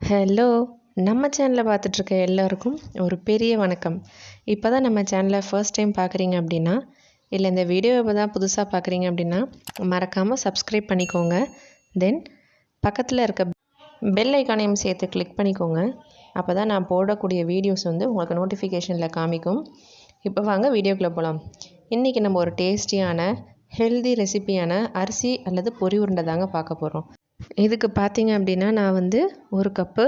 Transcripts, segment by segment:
Hello நம்ம சேனலை பார்த்துட்ருக்க எல்லாருக்கும் ஒரு பெரிய வணக்கம். இப்போ தான் நம்ம சேனலை ஃபர்ஸ்ட் டைம் பார்க்குறீங்க அப்படின்னா, இல்லை இந்த வீடியோவை இப்போ தான் புதுசாக பார்க்குறீங்க அப்படின்னா மறக்காமல் சப்ஸ்கிரைப் பண்ணிக்கோங்க. தென் பக்கத்தில் இருக்க பெல் ஐக்கானையும் சேர்த்து கிளிக் பண்ணிக்கோங்க. அப்போ தான் நான் போடக்கூடிய வீடியோஸ் வந்து உங்களுக்கு நோட்டிஃபிகேஷனில் காமிக்கும். இப்போ வாங்க வீடியோக்குள்ளே போகலாம். இன்றைக்கி நம்ம ஒரு டேஸ்டியான ஹெல்தி ரெசிபியான அரிசி அல்லது பொரி உருண்டை தாங்க பார்க்க போகிறோம். இதுக்கு பார்த்தீங்க அப்படின்னா நான் வந்து ஒரு கப்பு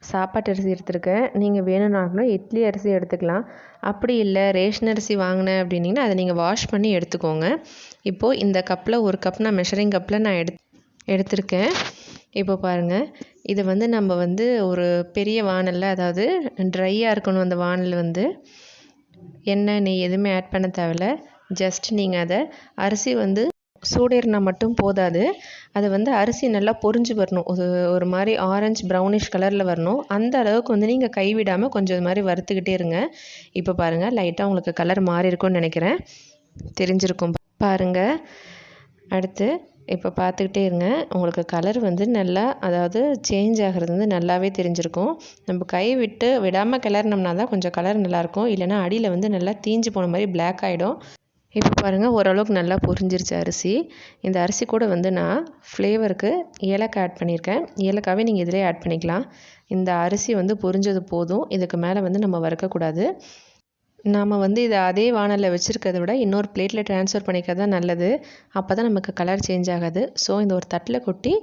சாப்பாட்டு அரிசி எடுத்திருக்கேன். நீங்கள் வேணும்னாலும் இட்லி அரிசி எடுத்துக்கலாம். அப்படி இல்லை ரேஷன் அரிசி வாங்கினேன் அப்படின்னிங்கன்னா அதை நீங்கள் வாஷ் பண்ணி எடுத்துக்கோங்க. இப்போது இந்த கப்பில் ஒரு கப் நான் மெஷரிங் கப்பில் நான் எடுத்திருக்கேன். இப்போ பாருங்கள், இதை வந்து நம்ம வந்து ஒரு பெரிய வானலில், அதாவது ட்ரையாக இருக்கணும் அந்த வானல் வந்து, எண்ணெய் நெய் எதுவுமே ஆட் பண்ண தேவையில்ல. ஜஸ்ட் நீங்கள் அதை அரிசி வந்து சூடேறினா மட்டும் போதாது, அது வந்து அரிசி நல்லா பொரிஞ்சு வரணும். ஒரு மாதிரி ஆரஞ்சு ப்ரௌனிஷ் கலரில் வரணும். அந்த அளவுக்கு வந்து நீங்கள் கைவிடாமல் கொஞ்சம் இது மாதிரி வறுத்துக்கிட்டே இருங்க. இப்போ பாருங்கள், லைட்டாக உங்களுக்கு கலர் மாறி இருக்கும்னு நினைக்கிறேன், தெரிஞ்சிருக்கும் பாருங்கள். அடுத்து இப்போ பார்த்துக்கிட்டே இருங்க, உங்களுக்கு கலர் வந்து நல்லா, அதாவது சேஞ்ச் ஆகிறது வந்து நல்லாவே தெரிஞ்சிருக்கும். நம்ம கை விட்டு விடாமல் கிளறினோம்னா தான் கொஞ்சம் கலர் நல்லாயிருக்கும், இல்லைனா அடியில் வந்து நல்லா தீஞ்சு போன மாதிரி பிளாக் ஆகிடும். இப்போ பாருங்கள், ஓரளவுக்கு நல்லா பொரிஞ்சிருச்சு அரிசி. இந்த அரிசி கூட வந்து நான் ஃப்ளேவருக்கு ஏலக்காய் ஆட் பண்ணியிருக்கேன். ஏலக்காவே நீங்கள் இதிலே ஆட் பண்ணிக்கலாம். இந்த அரிசி வந்து பொரிஞ்சது போதும், இதுக்கு மேலே வந்து நம்ம வறுக்கக்கூடாது. நாம் வந்து இதை அதே வானலில் வச்சுருக்கிறத விட இன்னொரு பிளேட்டில் ட்ரான்ஸ்ஃபர் பண்ணிக்கிறது தான் நல்லது. அப்போ தான் நமக்கு கலர் சேஞ்ச் ஆகாது. ஸோ இந்த ஒரு தட்டில் கொட்டி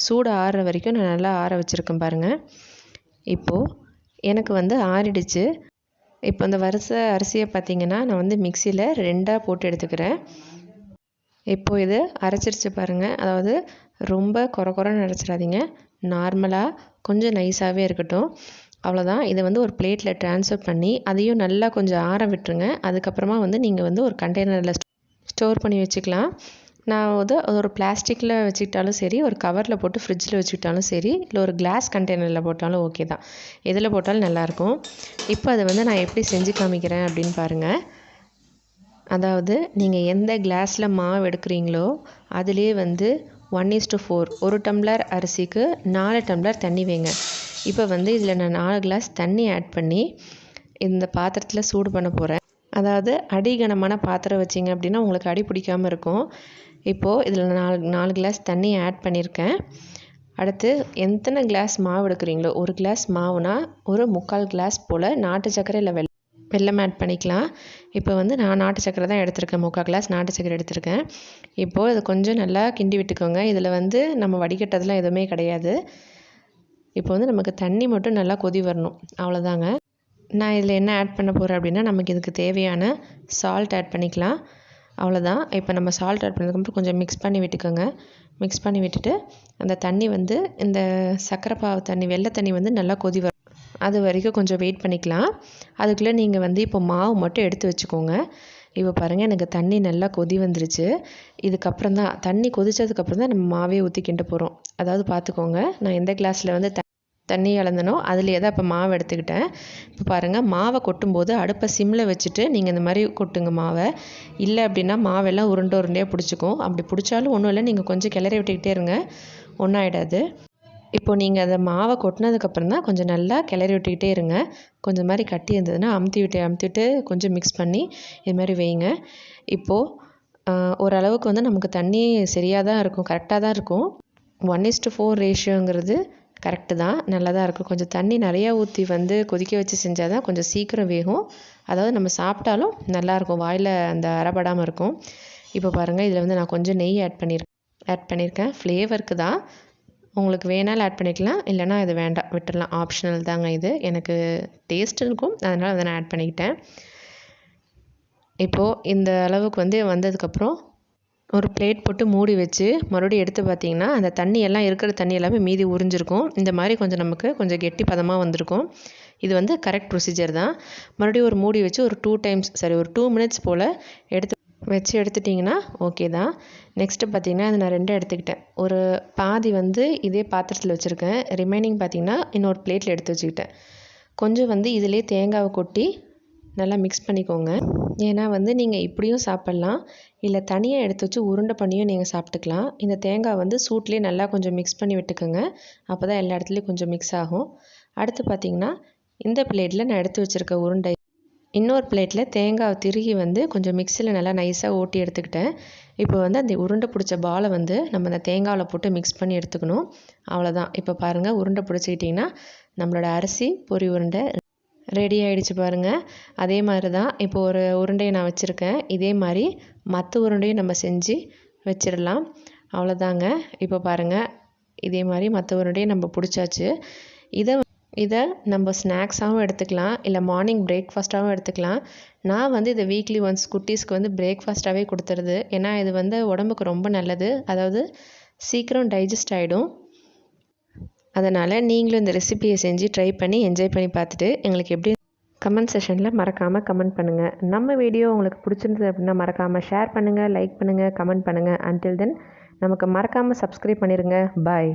சூடு ஆறுற வரைக்கும் நான் நல்லா ஆற வச்சுருக்கேன் பாருங்கள். இப்போது எனக்கு வந்து ஆறிடுச்சு. இப்போ இந்த வரிசை அரிசியை பார்த்திங்கன்னா நான் வந்து மிக்சியில் 2ஆக போட்டு எடுத்துக்கிறேன். இப்போது இது அரைச்சிருச்சு பாருங்கள். அதாவது ரொம்ப குறன்னு அரைச்சிடாதீங்க, நார்மலாக கொஞ்சம் நைஸாகவே இருக்கட்டும், அவ்வளோதான். இதை வந்து ஒரு பிளேட்டில் ட்ரான்ஸ்ஃபர் பண்ணி அதையும் நல்லா கொஞ்சம் ஆற விட்டுருங்க. அதுக்கப்புறமா வந்து நீங்கள் வந்து ஒரு கண்டெய்னரில் ஸ்டோர் பண்ணி வச்சுக்கலாம். நான் வந்து ஒரு பிளாஸ்டிக்கில் வச்சுக்கிட்டாலும் சரி, ஒரு கவரில் போட்டு ஃப்ரிட்ஜில் வச்சுக்கிட்டாலும் சரி, இல்லை ஒரு கிளாஸ் கண்டெய்னரில் போட்டாலும் ஓகே தான், எதில் போட்டாலும் நல்லாயிருக்கும். இப்போ அதை வந்து நான் எப்படி செஞ்சு காமிக்கிறேன் அப்படின்னு பாருங்கள். அதாவது நீங்கள் எந்த கிளாஸில் மாவு எடுக்கிறீங்களோ அதிலே வந்து 1:4, 1 டம்ளர் அரிசிக்கு 4 டம்ளர் தண்ணி வைங்க. இப்போ வந்து இதில் நான் 4 கிளாஸ் தண்ணி ஆட் பண்ணி இந்த பாத்திரத்தில் சூடு பண்ண போகிறேன். அதாவது அடிகனமான பாத்திரம் வச்சிங்க அப்படின்னா உங்களுக்கு அடி பிடிக்காமல் இருக்கும். இப்போது இதில் 4 கிளாஸ் தண்ணி ஆட் பண்ணியிருக்கேன். அடுத்து எத்தனை கிளாஸ் மாவு எடுக்கிறீங்களோ, ஒரு கிளாஸ் மாவுனா ஒரு 3/4 கிளாஸ் போல் நாட்டு சர்க்கரை இல்லை வெல்லம் ஆட் பண்ணிக்கலாம். இப்போ வந்து நான் நாட்டு சர்க்கரை தான் எடுத்திருக்கேன், 3/4 கிளாஸ் நாட்டு சர்க்கரை எடுத்திருக்கேன். இப்போது இது கொஞ்சம் நல்லா கிண்டி விட்டுக்கோங்க. இதில் வந்து நம்ம வடிகட்டதெல்லாம் எதுவுமே கிடையாது. இப்போ வந்து நமக்கு தண்ணி மட்டும் நல்லா கொதி வரணும், அவ்வளோதாங்க. நான் இதில் என்ன ஆட் பண்ண போகிறேன் அப்படின்னா, நமக்கு இதுக்கு தேவையான சால்ட் ஆட் பண்ணிக்கலாம், அவ்வளோதான். இப்போ நம்ம சால்ட் ஆட் பண்ணதுக்கப்புறம் கொஞ்சம் மிக்ஸ் பண்ணி விட்டுக்கோங்க. மிக்ஸ் பண்ணி விட்டுட்டு அந்த தண்ணி வந்து இந்த சர்க்கரை பாவு தண்ணி, வெள்ளை தண்ணி வந்து நல்லா கொதி வரும், அது வரைக்கும் கொஞ்சம் வெயிட் பண்ணிக்கலாம். அதுக்குள்ளே நீங்கள் வந்து இப்போ மாவு மட்டும் எடுத்து வச்சுக்கோங்க. இப்போ பாருங்கள், எனக்கு தண்ணி நல்லா கொதி வந்துருச்சு. இதுக்கப்புறம் தான், தண்ணி கொதித்ததுக்கப்புறம் தான் நம்ம மாவே ஊற்றி கிண்ட போகிறோம். அதாவது பார்த்துக்கோங்க, நான் எந்த கிளாஸில் வந்து தண்ணி அளந்தனோ அதுலேயே தான் இப்போ மாவு எடுத்துக்கிட்டேன். இப்போ பாருங்கள், மாவை கொட்டும்போது அடுப்பை சிம்மில் வச்சுட்டு நீங்கள் இந்த மாதிரி கொட்டுங்க மாவை. இல்லை அப்படின்னா மாவெல்லாம் உருண்டையாக பிடிச்சிக்கும். அப்படி பிடிச்சாலும் ஒன்றும் இல்லை, நீங்கள் கொஞ்சம் கிளறி விட்டுக்கிட்டே இருங்க, ஒன்றும் ஆகிடாது. இப்போது நீங்கள் அதை மாவை கொட்டினதுக்கப்புறம் தான் கொஞ்சம் நல்லா கிளறி விட்டுக்கிட்டே இருங்க. கொஞ்சம் மாதிரி கட்டி இருந்ததுன்னா அமுத்தி விட்டு கொஞ்சம் மிக்ஸ் பண்ணி இது மாதிரி வைங்க. இப்போது ஓரளவுக்கு வந்து நமக்கு தண்ணி சரியாக தான் இருக்கும், கரெக்டாக தான் இருக்கும். 1:4 ரேஷியோங்கிறது கரெக்டு தான், நல்லா தான் இருக்கும். கொஞ்சம் தண்ணி நிறையா ஊற்றி வந்து கொதிக்க வச்சு செஞ்சால் தான் கொஞ்சம் சீக்கிரம் வேகும். அதாவது நம்ம சாப்பிட்டாலும் நல்லாயிருக்கும், வாயில் அந்த அரைப்படாமல் இருக்கும். இப்போ பாருங்கள், இதில் வந்து நான் கொஞ்சம் நெய் ஆட் பண்ணியிருக்கேன் ஃப்ளேவருக்கு தான். உங்களுக்கு வேணாலும் ஆட் பண்ணிக்கலாம், இல்லைனா இது வேண்டாம் விட்டுடலாம், ஆப்ஷனல் தாங்க இது. எனக்கு டேஸ்ட் இருக்கும், அதனால் அதை நான் ஆட் பண்ணிக்கிட்டேன். இப்போது இந்த அளவுக்கு வந்து வந்ததுக்கப்புறம் ஒரு பிளேட் போட்டு மூடி வச்சு மறுபடியும் எடுத்து பார்த்திங்கன்னா அந்த தண்ணி எல்லாம் இருக்கிற தண்ணி எல்லாமே மீதி உறிஞ்சிருக்கும். இந்த மாதிரி கொஞ்சம் நமக்கு கொஞ்சம் கெட்டி பதமாக வந்திருக்கும். இது வந்து கரெக்ட் ப்ரொசீஜர் தான். மறுபடியும் ஒரு மூடி வச்சு ஒரு 2 மினிட்ஸ் போல் எடுத்துட்டிங்கன்னா ஓகே தான். நெக்ஸ்ட்டு பார்த்திங்கன்னா அது நான் 2 எடுத்துக்கிட்டேன். ஒரு பாதி வந்து இதே பாத்திரத்தில் வச்சுருக்கேன், ரிமைனிங் பார்த்திங்கன்னா இன்னொரு பிளேட்டில் எடுத்து வச்சுக்கிட்டேன். கொஞ்சம் வந்து இதிலே தேங்காவை கொட்டி நல்லா மிக்ஸ் பண்ணிக்கோங்க. ஏன்னா வந்து நீங்கள் இப்படியும் சாப்பிட்லாம், இல்லை தனியாக எடுத்து வச்சு உருண்டை பண்ணியும் நீங்கள் சாப்பிட்டுக்கலாம். இந்த தேங்காய் வந்து சூட்லேயே நல்லா கொஞ்சம் மிக்ஸ் பண்ணி விட்டுக்கோங்க. அப்போ தான் எல்லா இடத்துலையும் கொஞ்சம் மிக்ஸ் ஆகும். அடுத்து பார்த்திங்கன்னா இந்த பிளேட்டில் நான் எடுத்து வச்சுருக்க உருண்டை, இன்னொரு பிளேட்டில் தேங்காய் திருகி வந்து கொஞ்சம் மிக்சியில் நல்லா நைஸாக ஓட்டி எடுத்துக்கிட்டேன். இப்போ வந்து அந்த உருண்டை பிடிச்ச பாலை வந்து நம்ம அந்த தேங்காயில் போட்டு மிக்ஸ் பண்ணி எடுத்துக்கணும். அவ்வளோதான். இப்போ பாருங்கள், உருண்டை பிடிச்சிக்கிட்டிங்கன்னா நம்மளோட அரிசி பொரி உருண்டை ரெடி ஆகிடுச்சு பாருங்கள். அதே மாதிரி தான் இப்போ ஒரு உருண்டையை நான் வச்சுருக்கேன். இதே மாதிரி மற்ற உருண்டையும் நம்ம செஞ்சு வச்சிடலாம். அவ்வளோதாங்க. இப்போ பாருங்கள், இதே மாதிரி மற்ற உருண்டையும் நம்ம பிடிச்சாச்சு. இதை நம்ம ஸ்நாக்ஸாகவும் எடுத்துக்கலாம், இல்லை மார்னிங் பிரேக்ஃபாஸ்ட்டாகவும் எடுத்துக்கலாம். நான் வந்து இதை வீக்லி ஒன்ஸ் குட்டீஸ்க்கு வந்து பிரேக்ஃபாஸ்ட்டாகவே கொடுத்துருது. ஏன்னா இது வந்து உடம்புக்கு ரொம்ப நல்லது. அதாவது சீக்கிரம் டைஜஸ்ட் ஆகிடும். அதனால் நீங்களும் இந்த ரெசிபியை செஞ்சு ட்ரை பண்ணி என்ஜாய் பண்ணி பார்த்துட்டு எங்களுக்கு எப்படி கமெண்ட் செஷனில் மறக்காமல் கமெண்ட் பண்ணுங்கள். நம்ம வீடியோ உங்களுக்கு பிடிச்சிருந்தது அப்படின்னா மறக்காமல் ஷேர் பண்ணுங்கள், லைக் பண்ணுங்கள், கமெண்ட் பண்ணுங்கள். அன்டில் தென் நமக்கு மறக்காமல் சப்ஸ்கிரைப் பண்ணிடுங்க. பாய்.